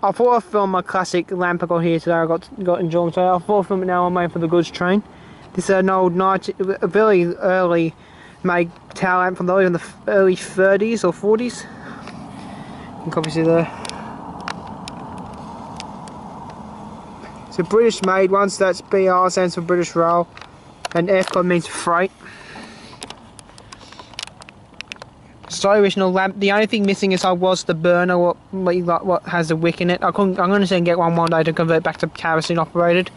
I thought I'd film my classic lamp I got here today. I got enjoyment today. I thought I'd film it now. I'm waiting for the goods train. This is an old a very early made tower lamp from the early 30s or 40s. You can probably see there. It's a British made one, so that's BR stands for British Rail, and F means freight. So original lamp. The only thing missing is was the burner, what has the wick in it. I'm going to see and get one day to convert back to kerosene operated.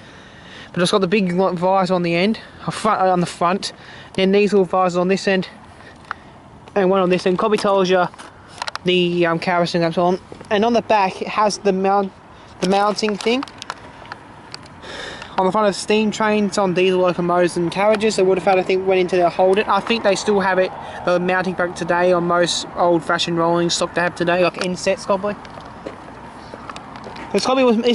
But it's got the big visor on the end, on the front. Then these little visors on this end, and one on this end. Probably tells you the kerosene lamp's on. And on the back it has the mounting thing. On the front of steam trains, on diesel locomotives and carriages, they would have had, I think, went into there to hold it. I think they still have it, the mounting back today on most old-fashioned rolling stock they have today, like insets probably. This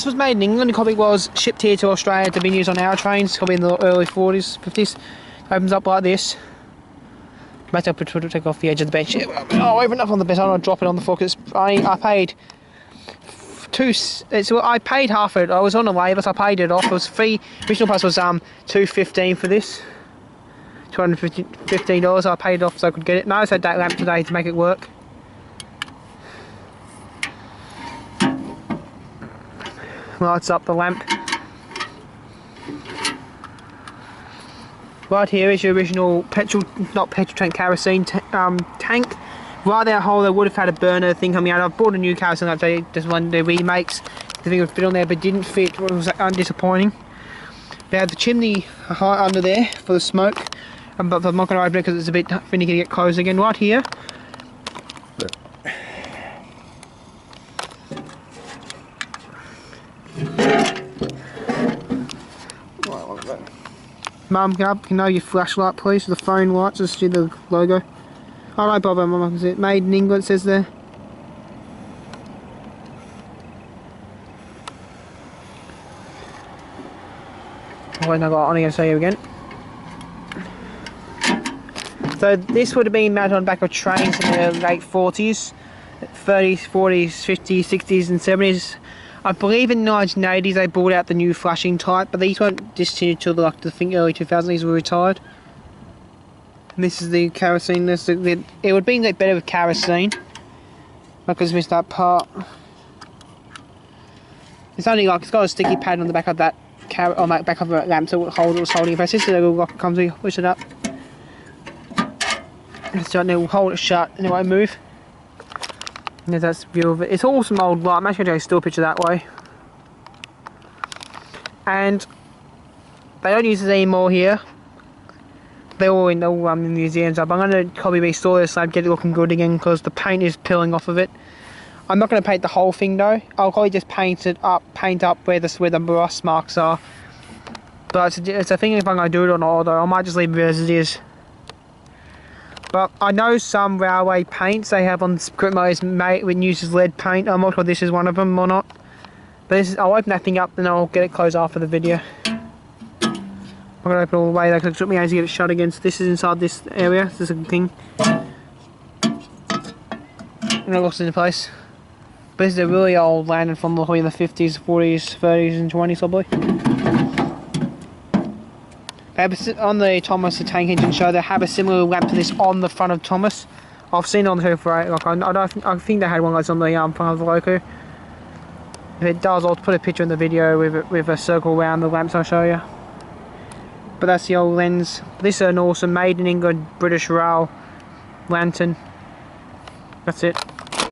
was made in England. It probably was shipped here to Australia to be used on our trains, probably in the early 40s, 50s. Opens up like this. Might have to take off the edge of the bench. Oh, open up on the bench. I'm gonna drop it on the floor because I paid. I paid half of it. I was on a waiver, so I paid it off. It was free. Original price was $215 for this. $215. I paid it off so I could get it. No, I had that lamp today to make it work. Lights up the lamp. Right here is your original not petrol tank, kerosene tank. Right there hole, they would have had a burner thing coming out. I've bought a new kerosene lamp, just one of the remakes. The thing would fit on there, but didn't fit. It was disappointing. They had the chimney high under there for the smoke, but I'm not going to open it because it's a bit finicky to get closed again. Right here. Mum, can I have your flashlight please? The phone lights, just see the logo. Oh, no bother, Mum, is it made in England, it says there. Oh, wait, no, I'm going to show you again. So this would have been mounted on the back of trains in the late 40s, 30s, 40s, 50s, 60s and 70s. I believe in the 1980s they brought out the new flashing type, but these weren't discontinued till I think early 2000s. These were retired. And this is the kerosene. It would be better with kerosene. I just missed that part. It's only like it's got a sticky pad on the back of that back of the lamp so it was holding it. This is a little lock that comes with, push it up. So it will hold it shut and it won't move. And that's the view of it. It's awesome old light. I'm actually going to still picture that way. And they don't use it anymore here. They're all in the museums up. I'm going to probably restore this lamp, get it looking good again because the paint is peeling off of it. I'm not going to paint the whole thing though. I'll probably just paint up where the rust marks are. But it's a thing if I'm going to do it or not, though. I might just leave it as it is. But I know some railway paints they have on script motors uses lead paint. I'm not sure this is one of them or not. But I'll open that thing up and I'll get it closed after the video. I'm going to open it all the way though because it took me ages to get it shut against. This is inside this area. This is a thing. And it locks into place. But this is a really old lantern from the 50s, 40s, 30s and 20s probably. On the Thomas, the tank engine show, they have a similar lamp to this on the front of Thomas. I've seen it on the 248. Like I think they had one that's on the front of the loco. If it does, I'll put a picture in the video with a circle around the lamps I'll show you. But that's the old lens. This is an awesome made in England British Rail lantern. That's it.